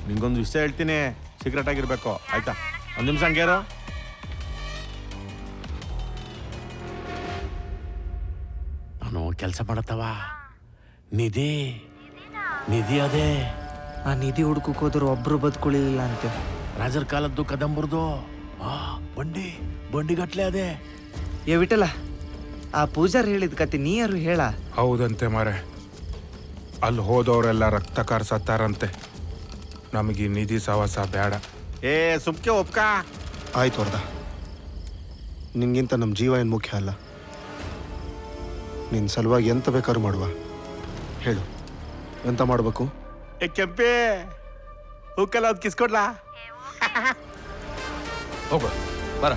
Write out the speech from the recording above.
ನಿಂಗೊಂದು ವಿಷಯ ಹೇಳ್ತೀನಿ, ಸೀಕ್ರೆಟ್ ಆಗಿರ್ಬೇಕು ಆಯ್ತಾ? ಒಂದು ನಿಮಿಷ ಹಂಗೇರು. ನಾನು ಕೆಲಸ ಮಾಡತ್ತವ ನಿಧಿ ಅದೇ. ಆ ನಿಧಿ ಹುಡ್ಕಕ್ಕೆ ಹೋದ್ರು ಒಬ್ರು ಬದುಕುಳಿಲಿಲ್ಲ ಅಂತೆ. ರಾಜರ ಕಾಲದ್ದು ಕದಂಬರ್ದು ಬಂಡಿಗಟ್ಲೆ ಅದೇ. ಏ ವಿಠಲ, ಆ ಪೂಜಾರಿ ಹೇಳಿದ ಕತೆ ನೀ ಯಾರು ಹೇಳ? ಹೌದಂತೆ ಮಾರೆ, ಅಲ್ಲಿ ಹೋದವರೆಲ್ಲ ರಕ್ತ ಕಾರ್ಸತ್ತಾರಂತೆ. ನಮಗೆ ಈ ನಿಧಿ ಸವಾಸ ಬೇಡ. ಏ ಸುಮ್ಕೆ ಒಪ್ಕ. ಆಯ್ತು ವರ್ದ, ನಿನ್ಗಿಂತ ನಮ್ಮ ಜೀವ ಏನು ಮುಖ್ಯ ಅಲ್ಲ. ನಿನ್ನ ಸಲುವಾಗಿ ಎಂತ ಬೇಕಾದ್ರೂ ಮಾಡುವ. ಹೇಳು, ಎಂತ ಮಾಡಬೇಕು? ಏ ಕೆಂಪೆ, ಹೂಕಲ್ಲ ಅದು ಕಿಸ್ಕೊಡ್ಲಾ? ಹೋಗು ಬರ.